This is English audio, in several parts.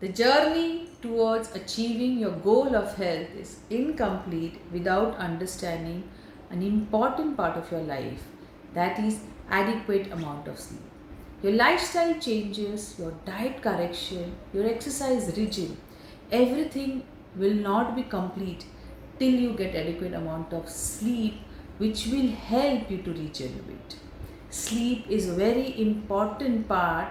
The journey towards achieving your goal of health is incomplete without understanding an important part of your life, that is adequate amount of sleep. Your lifestyle changes, your diet correction, your exercise regime, everything will not be complete till you get adequate amount of sleep, which will help you to regenerate. Sleep is a very important part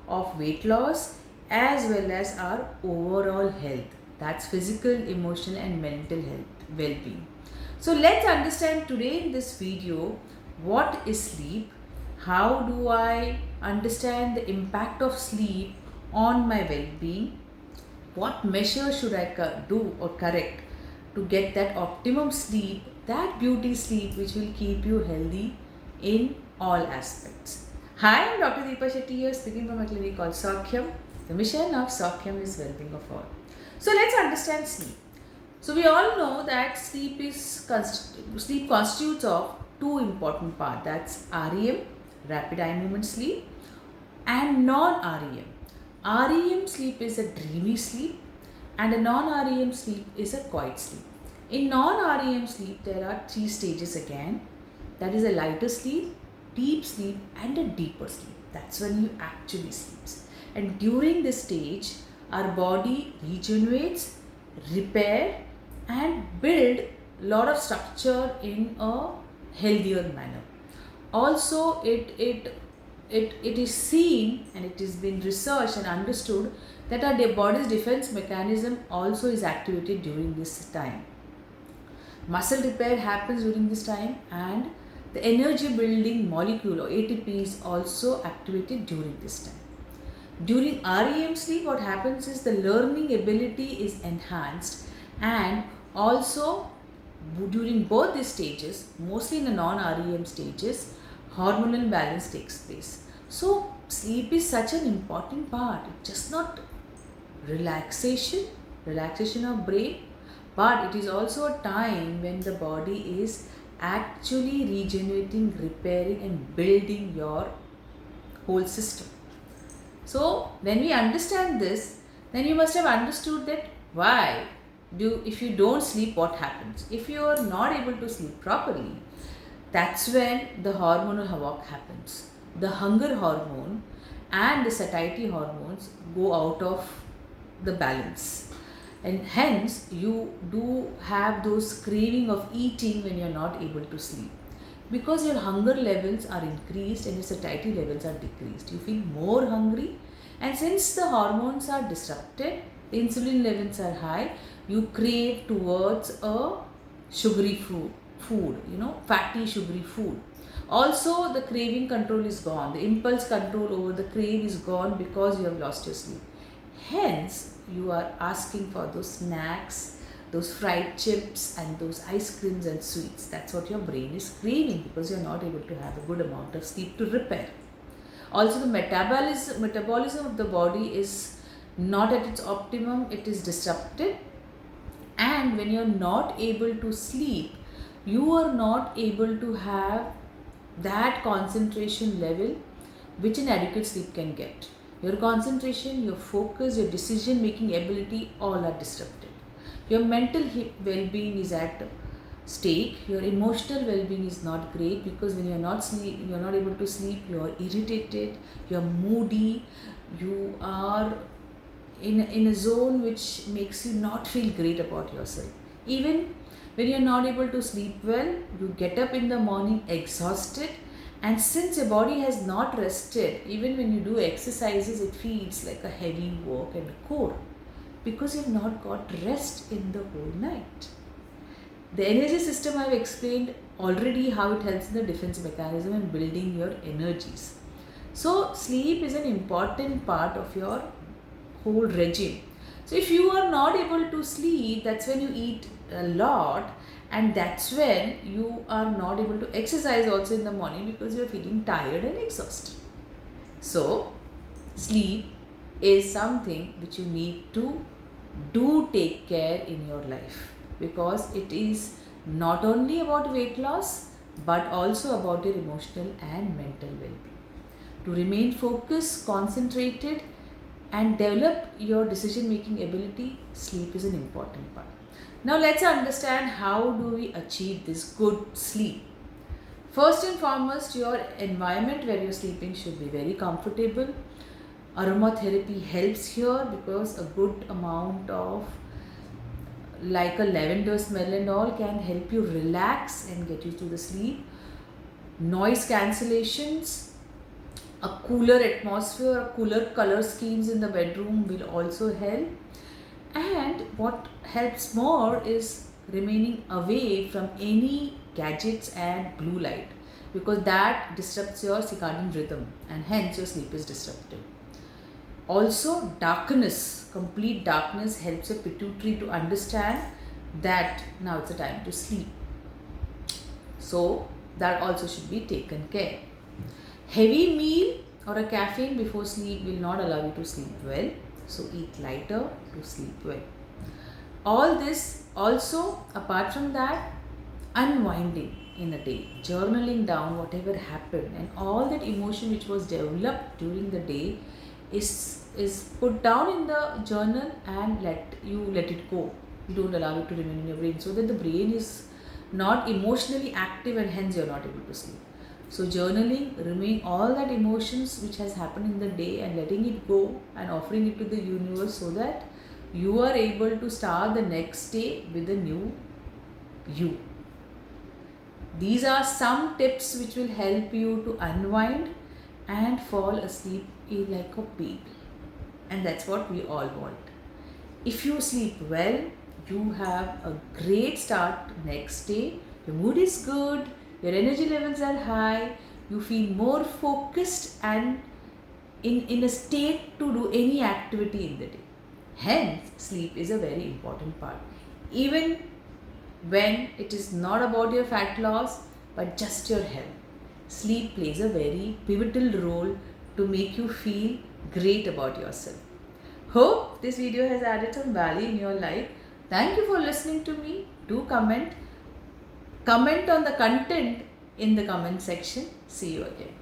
of weight loss as well as our overall health. That's physical, emotional, and mental health, well-being. So let's understand today in this video what is sleep, how do I understand the impact of sleep on my well-being, what measures should I do or correct to get that optimum sleep, that beauty sleep which will keep you healthy in all aspects. Hi, I'm Dr. Deepa Shetty here, speaking from a clinic called Sakhyam. The mission of Sakhyam is well-being of all. So let's understand sleep. So we all know that sleep constitutes of two important parts. That's REM, rapid eye movement sleep, and non-REM. REM sleep is a dreamy sleep, and a non-REM sleep is a quiet sleep. In non-REM sleep, there are three stages again. That is a lighter sleep, deep sleep, and a deeper sleep. That's when you actually sleep. And during this stage, our body regenerates, repair, and build a lot of structure in a healthier manner. Also, it is seen and it has been researched and understood that our body's defense mechanism also is activated during this time. Muscle repair happens during this time, and the energy building molecule or ATP is also activated during this time. During REM sleep, what happens is the learning ability is enhanced, and also during both these stages, mostly in the non-REM stages, hormonal balance takes place. So sleep is such an important part. It's just not relaxation of brain, but it is also a time when the body is actually regenerating, repairing, and building your whole system. So when we understand this, then you must have understood that if you don't sleep, what happens? If you are not able to sleep properly, that's when the hormonal havoc happens. The hunger hormone and the satiety hormones go out of the balance, and hence you do have those craving of eating when you're not able to sleep, because your hunger levels are increased and your satiety levels are decreased. You feel more hungry, and since the hormones are disrupted, the insulin levels are high, you crave towards a sugary food, fatty sugary food. Also, the craving control is gone. The impulse control over the crave is gone because you have lost your sleep. Hence, you are asking for those snacks, those fried chips, and those ice creams and sweets. That's what your brain is craving because you're not able to have a good amount of sleep to repair. Also, the metabolism of the body is not at its optimum, it is disrupted. And when you're not able to sleep, you are not able to have that concentration level which an adequate sleep can get. Your concentration, your focus, your decision making ability, all are disrupted. Your mental well-being is at stake. Your emotional well-being is not great because when you're not able to sleep, you're irritated, you're moody, you are in a zone which makes you not feel great about yourself. Even when you're not able to sleep well, you get up in the morning exhausted, and since your body has not rested, even when you do exercises, it feels like a heavy work and a core because you've not got rest in the whole night. The energy system, I've explained already how it helps in the defense mechanism and building your energies. So sleep is an important part of your whole regime. So if you are not able to sleep, that's when you eat a lot, and that's when you are not able to exercise also in the morning because you are feeling tired and exhausted. So sleep is something which you need to take care in your life, because it is not only about weight loss but also about your emotional and mental well-being. To remain focused, concentrated, and develop your decision making ability, sleep is an important part. Now let's understand how do we achieve this good sleep. First and foremost, your environment where you're sleeping should be very comfortable. Aromatherapy helps here because a good amount of like a lavender smell and all can help you relax and get you to the sleep. Noise cancellations, a cooler atmosphere, cooler color schemes in the bedroom will also help. And what helps more is remaining away from any gadgets and blue light, because that disrupts your circadian rhythm and hence your sleep is disrupted. Also, darkness, complete darkness helps your pituitary to understand that now it's a time to sleep. So, that also should be taken care. Heavy meal or a caffeine before sleep will not allow you to sleep well. So, eat lighter to sleep well. All this also, apart from that, unwinding in a day, journaling down whatever happened and all that emotion which was developed during the day is put down in the journal and let it go. You don't allow it to remain in your brain, so that the brain is not emotionally active and hence you're not able to sleep. So journaling, removing all that emotions which has happened in the day and letting it go and offering it to the universe, so that you are able to start the next day with a new you. These are some tips which will help you to unwind and fall asleep like a baby. And that's what we all want. If you sleep well, you have a great start next day. Your mood is good, your energy levels are high, you feel more focused and in a state to do any activity in the day. Hence, sleep is a very important part. Even when it is not about your fat loss but just your health, sleep plays a very pivotal role to make you feel great about yourself. Hope this video has added some value in your life. Thank you for listening to me. Do comment on the content in the comment section. See you again.